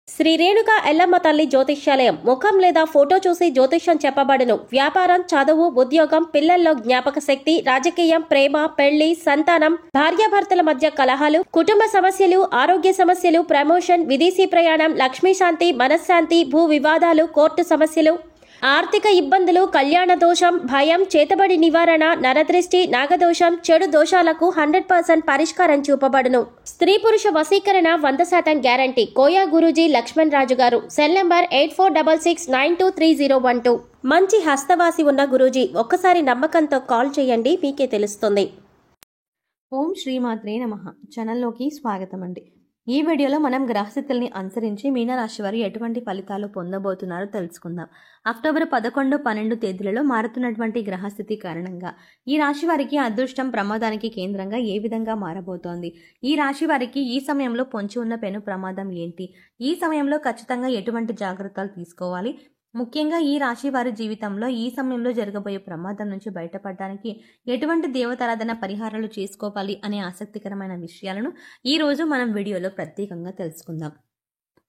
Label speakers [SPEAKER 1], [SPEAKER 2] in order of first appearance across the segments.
[SPEAKER 1] శ్రీ రేణుకా ఎల్లమ్మ తల్లి జ్యోతిష్యాలయం ముఖం లేదా ఫోటో చూసి జ్యోతిష్యం చెప్పబడును. వ్యాపారం, చదువు, ఉద్యోగం, పిల్లల్లో జ్ఞాపక శక్తి, రాజకీయం, ప్రేమ, పెళ్లి, సంతానం, భార్యాభర్తల మధ్య కలహాలు, కుటుంబ సమస్యలు, ఆరోగ్య సమస్యలు, ప్రమోషన్, విదేశీ ప్రయాణం, లక్ష్మీ శాంతి, మనశ్శాంతి, భూ వివాదాలు, కోర్టు సమస్యలు, ఆర్థిక ఇబ్బందులు, కళ్యాణ దోషం, భయం, చేతబడి నివారణ, నరదృష్టి, నాగదోషం, చెడు దోషాలకు 100% పరిష్కారం చూపబడును. స్త్రీ పురుష వశీకరణ 100% గ్యారంటీ. కోయా గురూజీ లక్ష్మణ్ రాజు గారు. Cell number 8466923012. మంచి హస్తవాసి ఉన్న గురూజీ, ఒక్కసారి నమ్మకంతో కాల్ చేయండి, మీకే తెలుస్తుంది.
[SPEAKER 2] ఓం శ్రీమాత్రే నమః. ఛానల్లోకి స్వాగతం అండి. ఈ వీడియోలో మనం గ్రహస్థితుల్ని అనుసరించి మీనరాశి వారు ఎటువంటి ఫలితాలు పొందబోతున్నారో తెలుసుకుందాం. అక్టోబర్ 11, 12 తేదీలలో మారుతున్నటువంటి గ్రహస్థితి కారణంగా ఈ రాశి వారికి అదృష్టం ప్రమాదానికి కేంద్రంగా ఏ విధంగా మారబోతోంది, ఈ రాశి వారికి ఈ సమయంలో పొంచి ఉన్న పెను ప్రమాదం ఏంటి, ఈ సమయంలో ఖచ్చితంగా ఎటువంటి జాగ్రత్తలు తీసుకోవాలి, ముఖ్యంగా ఈ రాశి వారి జీవితంలో ఈ సమయంలో జరగబోయే ప్రమాదం నుంచి బయటపడడానికి ఎటువంటి దేవతారాధన పరిహారాలు చేసుకోవాలి అనే ఆసక్తికరమైన విషయాలను ఈ రోజు మనం వీడియోలో ప్రత్యేకంగా తెలుసుకుందాం.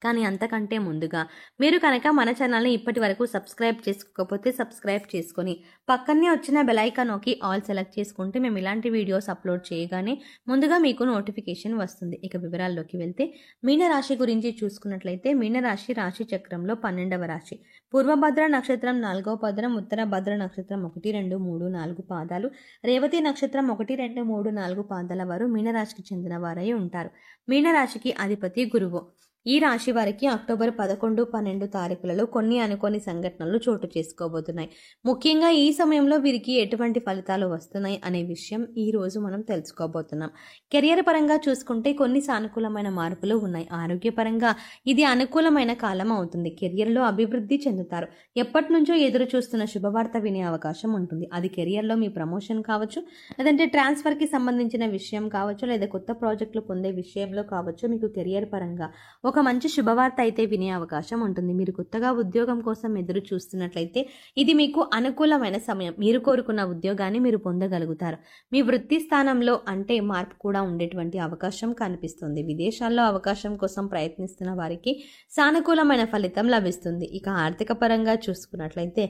[SPEAKER 2] కానీ అంతకంటే ముందుగా మీరు కనుక మన ఛానల్ని ఇప్పటి వరకు సబ్స్క్రైబ్ చేసుకోకపోతే సబ్స్క్రైబ్ చేసుకొని పక్కనే వచ్చిన బెల్ ఐకాన్ నొక్కి ఆల్ సెలెక్ట్ చేసుకుంటే మేము ఇలాంటి వీడియోస్ అప్లోడ్ చేయగానే ముందుగా మీకు నోటిఫికేషన్ వస్తుంది. ఇక వివరాల్లోకి వెళ్తే మీనరాశి గురించి చూసుకున్నట్లయితే మీనరాశి రాశి చక్రంలో 12వ రాశి. పూర్వభద్ర నక్షత్రం 4వ పదం, ఉత్తర భద్ర నక్షత్రం 1, 2, 3, 4 పాదాలు, రేవతి నక్షత్రం 1, 2, 3, 4 పాదాల వారు మీనరాశికి చెందిన వారై ఉంటారు. మీనరాశికి అధిపతి గురువు. ఈ రాశి వారికి అక్టోబర్ 11, 12 తారీఖులలో కొన్ని అనుకోని సంఘటనలు చోటు చేసుకోబోతున్నాయి. ముఖ్యంగా ఈ సమయంలో వీరికి ఎటువంటి ఫలితాలు వస్తున్నాయి అనే విషయం ఈ రోజు మనం తెలుసుకోబోతున్నాం. కెరియర్ పరంగా చూసుకుంటే కొన్ని సానుకూలమైన మార్పులు ఉన్నాయి. ఆరోగ్యపరంగా ఇది అనుకూలమైన కాలం అవుతుంది. కెరియర్లో అభివృద్ధి చెందుతారు. ఎప్పటి నుంచో ఎదురు చూస్తున్న శుభవార్త వినే అవకాశం ఉంటుంది. అది కెరియర్లో మీ ప్రమోషన్ కావచ్చు, లేదంటే ట్రాన్స్ఫర్కి సంబంధించిన విషయం కావచ్చు, లేదా కొత్త ప్రాజెక్టులు పొందే విషయంలో కావచ్చు. మీకు కెరియర్ పరంగా ఒక మంచి శుభవార్త అయితే వినే అవకాశం ఉంటుంది. మీరు కొత్తగా ఉద్యోగం కోసం ఎదురు చూస్తున్నట్లయితే ఇది మీకు అనుకూలమైన సమయం. మీరు కోరుకున్న ఉద్యోగాన్ని మీరు పొందగలుగుతారు. మీ వృత్తి స్థానంలో అంటే మార్పు కూడా ఉండేటువంటి అవకాశం కనిపిస్తుంది. విదేశాల్లో అవకాశం కోసం ప్రయత్నిస్తున్న వారికి సానుకూలమైన ఫలితం లభిస్తుంది. ఇక ఆర్థిక పరంగా చూసుకున్నట్లయితే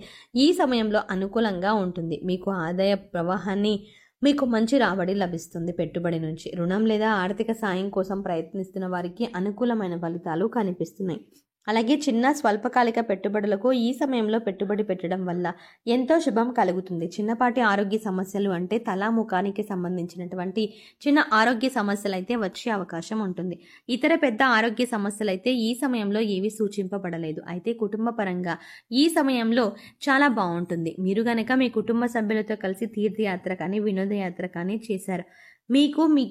[SPEAKER 2] ఈ సమయంలో అనుకూలంగా ఉంటుంది. మీకు ఆదాయ ప్రవాహాన్ని మీకు మంచి రాబడి లభిస్తుంది. పెట్టుబడి నుంచి రుణం లేదా ఆర్థిక సాయం కోసం ప్రయత్నిస్తున్న వారికి అనుకూలమైన ఫలితాలు కనిపిస్తున్నాయి. అలాగే చిన్న స్వల్పకాలిక పెట్టుబడులకు ఈ సమయంలో పెట్టుబడి పెట్టడం వల్ల ఎంతో శుభం కలుగుతుంది. చిన్నపాటి ఆరోగ్య సమస్యలు అంటే తల ముఖానికి సంబంధించినటువంటి చిన్న ఆరోగ్య సమస్యలు అయితే వచ్చే అవకాశం ఉంటుంది. ఇతర పెద్ద ఆరోగ్య సమస్యలు అయితే ఈ సమయంలో ఏవి సూచింపబడలేదు. అయితే కుటుంబ పరంగా ఈ సమయంలో చాలా బాగుంటుంది. మీరు గనక మీ కుటుంబ సభ్యులతో కలిసి తీర్థయాత్ర కానీ వినోదయాత్ర కానీ చేశారు, మీకు మీ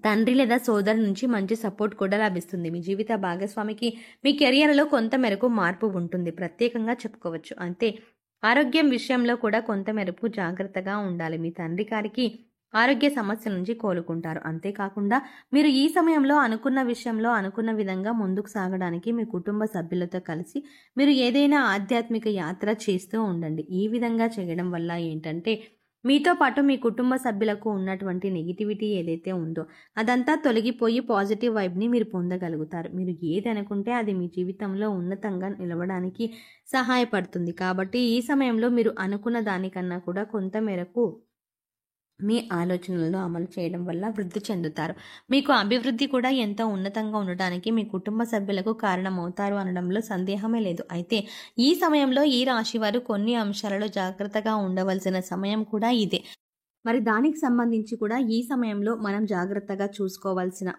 [SPEAKER 2] తండ్రి లేదా సోదరు నుంచి మంచి సపోర్ట్ కూడా లభిస్తుంది. మీ జీవిత భాగస్వామికి మీ కెరియర్లో కొంత మేరకు మార్పు ఉంటుంది, ప్రత్యేకంగా చెప్పుకోవచ్చు. అంతే ఆరోగ్యం విషయంలో కూడా కొంత మేరకు జాగ్రత్తగా ఉండాలి. మీ తండ్రి గారికి ఆరోగ్య సమస్యల నుంచి కోలుకుంటారు. అంతేకాకుండా మీరు ఈ సమయంలో అనుకున్న విషయంలో అనుకున్న విధంగా ముందుకు సాగడానికి మీ కుటుంబ సభ్యులతో కలిసి మీరు ఏదైనా ఆధ్యాత్మిక యాత్ర చేస్తూ ఉండండి. ఈ విధంగా చేయడం వల్ల ఏంటంటే మీతో పాటు మీ కుటుంబ సభ్యులకు ఉన్నటువంటి నెగిటివిటీ ఏదైతే ఉందో అదంతా తొలగిపోయి పాజిటివ్ వైబ్ని మీరు పొందగలుగుతారు. మీరు ఏది అనుకుంటే అది మీ జీవితంలో ఉన్నతంగా నిలవడానికి సహాయపడుతుంది. కాబట్టి ఈ సమయంలో మీరు అనుకున్న దానికన్నా కూడా కొంత మేరకు మీ ఆలోచనలను అమలు చేయడం వల్ల వృద్ధి చెందుతారు. మీకు అభివృద్ధి కూడా ఎంతో ఉన్నతంగా ఉండడానికి మీ కుటుంబ సభ్యులకు కారణమవుతారు అనడంలో సందేహమే లేదు. అయితే ఈ సమయంలో ఈ రాశి వారు కొన్ని అంశాలలో జాగ్రత్తగా ఉండవలసిన సమయం కూడా ఇదే. మరి దానికి సంబంధించి కూడా ఈ సమయంలో మనం జాగ్రత్తగా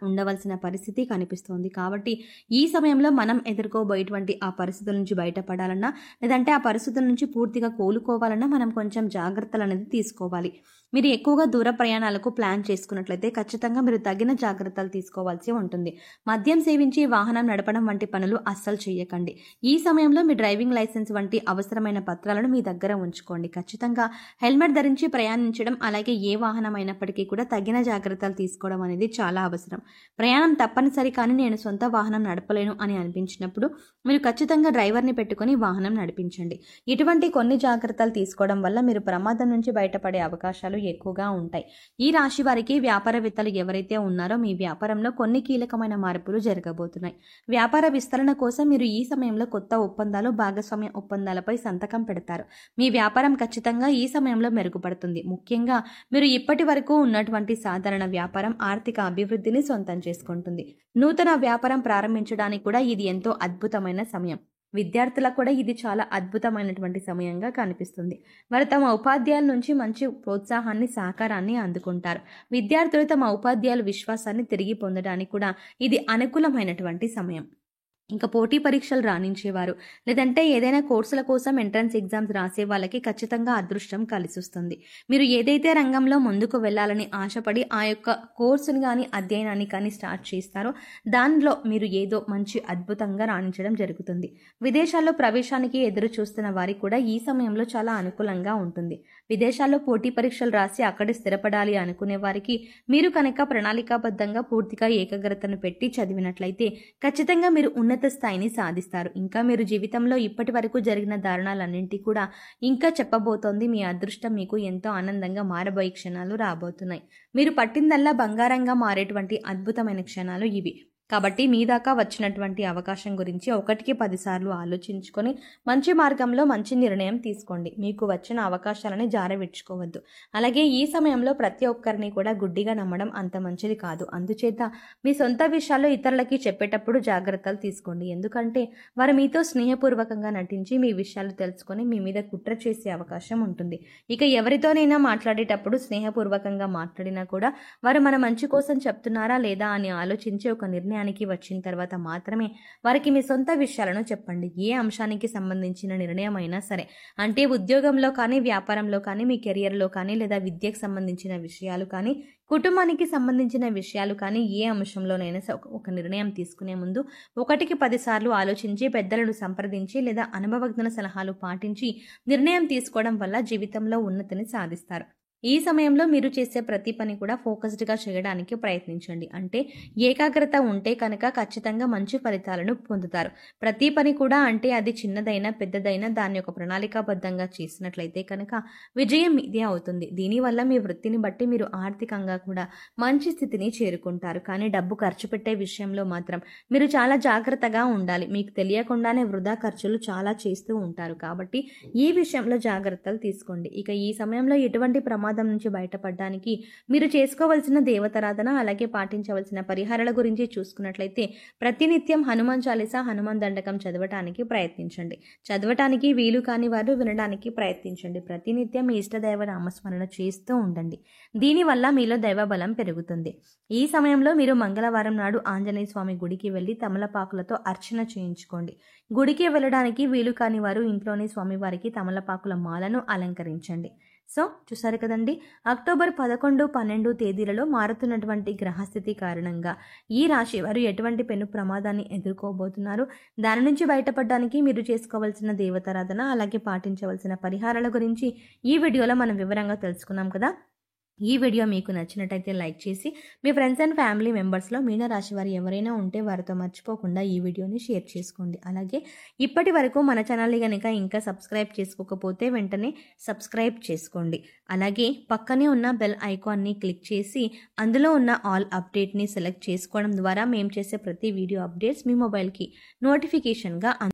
[SPEAKER 2] ఉండవలసిన పరిస్థితి కనిపిస్తోంది. కాబట్టి ఈ సమయంలో మనం ఎదుర్కోబోయేటువంటి ఆ పరిస్థితుల నుంచి బయటపడాలన్నా, లేదంటే ఆ పరిస్థితుల నుంచి పూర్తిగా కోలుకోవాలన్నా మనం కొంచెం జాగ్రత్తలు అనేది తీసుకోవాలి. మీరు ఎక్కువగా దూర ప్రయాణాలకు ప్లాన్ చేసుకున్నట్లయితే ఖచ్చితంగా మీరు తగిన జాగ్రత్తలు తీసుకోవాల్సి ఉంటుంది. మద్యం సేవించి వాహనం నడపడం వంటి పనులు అస్సలు చేయకండి. ఈ సమయంలో మీ డ్రైవింగ్ లైసెన్స్ వంటి అవసరమైన పత్రాలను మీ దగ్గర ఉంచుకోండి. ఖచ్చితంగా హెల్మెట్ ధరించి ప్రయాణించడం, అలాగే ఏ వాహనం అయినప్పటికీ కూడా తగిన జాగ్రత్తలు తీసుకోవడం అనేది చాలా అవసరం. ప్రయాణం తప్పనిసరి కానీ నేను సొంత వాహనం నడపలేను అని అనిపించినప్పుడు మీరు ఖచ్చితంగా డ్రైవర్ని పెట్టుకుని వాహనం నడిపించండి. ఇటువంటి కొన్ని జాగ్రత్తలు తీసుకోవడం వల్ల మీరు ప్రమాదం నుంచి బయటపడే అవకాశాలు అవకాశాలు ఎక్కువగా ఉంటాయి. ఈ రాశి వారికి వ్యాపారవేత్తలు ఎవరైతే ఉన్నారో మీ వ్యాపారంలో కొన్ని కీలకమైన మార్పులు జరగబోతున్నాయి. వ్యాపార విస్తరణ కోసం మీరు ఈ సమయంలో కొత్త ఒప్పందాలు, భాగస్వామ్య ఒప్పందాలపై సంతకం పెడతారు. మీ వ్యాపారం ఖచ్చితంగా ఈ సమయంలో మెరుగుపడుతుంది. ముఖ్యంగా మీరు ఇప్పటి వరకు ఉన్నటువంటి సాధారణ వ్యాపారం ఆర్థిక అభివృద్ధిని సొంతం చేసుకుంటుంది. నూతన వ్యాపారం ప్రారంభించడానికి కూడా ఇది ఎంతో అద్భుతమైన సమయం. విద్యార్థులకు కూడా ఇది చాలా అద్భుతమైనటువంటి సమయంగా కనిపిస్తుంది. వారు తమ ఉపాధ్యాయుల నుంచి మంచి ప్రోత్సాహాన్ని, సహకారాన్ని అందుకుంటారు. విద్యార్థులు తమ ఉపాధ్యాయుల విశ్వాసాన్ని తిరిగి పొందడానికి కూడా ఇది అనుకూలమైనటువంటి సమయం. ఇంకా పోటీ పరీక్షలు రాణించేవారు, లేదంటే ఏదైనా కోర్సుల కోసం ఎంట్రన్స్ ఎగ్జామ్స్ రాసే వాళ్ళకి ఖచ్చితంగా అదృష్టం కలిసిస్తుంది. మీరు ఏదైతే రంగంలో ముందుకు వెళ్ళాలని ఆశపడి ఆ యొక్క కోర్సుని కానీ అధ్యయనాన్ని కానీ స్టార్ట్ చేస్తారో దానిలో మీరు ఏదో మంచి అద్భుతంగా రాణించడం జరుగుతుంది. విదేశాల్లో ప్రవేశానికి ఎదురు చూస్తున్న వారికి కూడా ఈ సమయంలో చాలా అనుకూలంగా ఉంటుంది. విదేశాల్లో పోటీ పరీక్షలు రాసి అక్కడే స్థిరపడాలి అనుకునే వారికి మీరు కనుక ప్రణాళికాబద్ధంగా పూర్తిగా ఏకాగ్రతను పెట్టి చదివినట్లయితే ఖచ్చితంగా మీరు ఉన్నత స్థాయిని సాధిస్తారు. ఇంకా మీరు జీవితంలో ఇప్పటి వరకు జరిగిన దారుణాలన్నింటి కూడా ఇంకా చెప్పబోతోంది. మీ అదృష్టం మీకు ఎంతో ఆనందంగా మారబోయే క్షణాలు రాబోతున్నాయి. మీరు పట్టిందల్లా బంగారంగా మారేటువంటి అద్భుతమైన క్షణాలు ఇవి. కాబట్టి మీ దాకా వచ్చినటువంటి అవకాశం గురించి 1కి 10 సార్లు ఆలోచించుకొని మంచి మార్గంలో మంచి నిర్ణయం తీసుకోండి. మీకు వచ్చిన అవకాశాలని జారవిడ్చుకోవద్దు. అలాగే ఈ సమయంలో ప్రతి ఒక్కరిని కూడా గుడ్డిగా నమ్మడం అంత మంచిది కాదు. అందుచేత మీ సొంత విషయాల్లో ఇతరులకి చెప్పేటప్పుడు జాగ్రత్తలు తీసుకోండి. ఎందుకంటే వారు మీతో స్నేహపూర్వకంగా నటించి మీ విషయాలు తెలుసుకొని మీ మీద కుట్ర చేసే అవకాశం ఉంటుంది. ఇక ఎవరితోనైనా మాట్లాడేటప్పుడు స్నేహపూర్వకంగా మాట్లాడినా కూడా వారు మన మంచి కోసం చెప్తున్నారా లేదా అని ఆలోచించి ఒక నిర్ణయం వచ్చిన తర్వాత మాత్రమే వారికి మీ సొంత విషయాలను చెప్పండి. ఏ అంశానికి సంబంధించిన నిర్ణయం అయినా సరే, అంటే ఉద్యోగంలో కానీ, వ్యాపారంలో కానీ, మీ కెరియర్లో కానీ, లేదా విద్యకు సంబంధించిన విషయాలు కానీ, కుటుంబానికి సంబంధించిన విషయాలు కానీ, ఏ అంశంలోనైనా ఒక నిర్ణయం తీసుకునే ముందు 1కి 10 సార్లు ఆలోచించి పెద్దలను సంప్రదించి లేదా అనుభవజ్ఞుల సలహాలు పాటించి నిర్ణయం తీసుకోవడం వల్ల జీవితంలో ఉన్నతిని సాధిస్తారు. ఈ సమయంలో మీరు చేసే ప్రతి పని కూడా ఫోకస్డ్గా చేయడానికి ప్రయత్నించండి. అంటే ఏకాగ్రత ఉంటే కనుక ఖచ్చితంగా మంచి ఫలితాలను పొందుతారు. ప్రతి పని కూడా, అంటే అది చిన్నదైనా పెద్దదైనా, దాన్ని ఒక ప్రణాళికాబద్ధంగా చేసినట్లయితే కనుక విజయం ఇదే అవుతుంది. దీనివల్ల మీ వృత్తిని బట్టి మీరు ఆర్థికంగా కూడా మంచి స్థితిని చేరుకుంటారు. కానీ డబ్బు ఖర్చు పెట్టే విషయంలో మాత్రం మీరు చాలా జాగ్రత్తగా ఉండాలి. మీకు తెలియకుండానే వృధా ఖర్చులు చాలా చేస్తూ ఉంటారు. కాబట్టి ఈ విషయంలో జాగ్రత్తలు తీసుకోండి. ఇక ఈ సమయంలో ఎటువంటి ప్రమాదం నుంచి బయటపడడానికి మీరు చేసుకోవాల్సిన దేవతారాధన, అలాగే పాటించవలసిన పరిహారాల గురించి చూసుకున్నట్లయితే ప్రతినిత్యం హనుమాన్ చాలీసా, హనుమాన్ దండకం చదవటానికి ప్రయత్నించండి. చదవటానికి వీలు కాని వారు వినడానికి ప్రయత్నించండి. ప్రతినిత్యం మీ ఇష్టదైవ నామస్మరణ చేస్తూ ఉండండి. దీనివల్ల మీలో దైవబలం పెరుగుతుంది. ఈ సమయంలో మీరు మంగళవారం నాడు ఆంజనేయ స్వామి గుడికి వెళ్ళి తమలపాకులతో అర్చన చేయించుకోండి. గుడికి వెళ్ళడానికి వీలు కాని వారు ఇంట్లోని స్వామివారికి తమలపాకుల మాలను అలంకరించండి. సో చూసారు కదండి, అక్టోబర్ 11, 12 తేదీలలో మారుతున్నటువంటి గ్రహస్థితి కారణంగా ఈ రాశి వారు ఎటువంటి పెను ప్రమాదాన్ని ఎదుర్కోబోతున్నారు, దాని నుంచి బయటపడడానికి మీరు చేసుకోవాల్సిన దేవతారాధన, అలాగే పాటించవలసిన పరిహారాల గురించి ఈ వీడియోలో మనం వివరంగా తెలుసుకున్నాం కదా. ఈ వీడియో మీకు నచ్చినట్టయితే లైక్ చేసి మీ ఫ్రెండ్స్ అండ్ ఫ్యామిలీ మెంబర్స్లో మీనరాశి వారు ఎవరైనా ఉంటే వారితో మర్చిపోకుండా ఈ వీడియోని షేర్ చేసుకోండి. అలాగే ఇప్పటి వరకు మన ఛానల్ని కనుక ఇంకా సబ్స్క్రైబ్ చేసుకోకపోతే వెంటనే సబ్స్క్రైబ్ చేసుకోండి. అలాగే పక్కనే ఉన్న బెల్ ఐకాన్ని క్లిక్ చేసి అందులో ఉన్న ఆల్ అప్డేట్ని సెలెక్ట్ చేసుకోవడం ద్వారా మేము చేసే ప్రతి వీడియో అప్డేట్స్ మీ మొబైల్కి నోటిఫికేషన్గా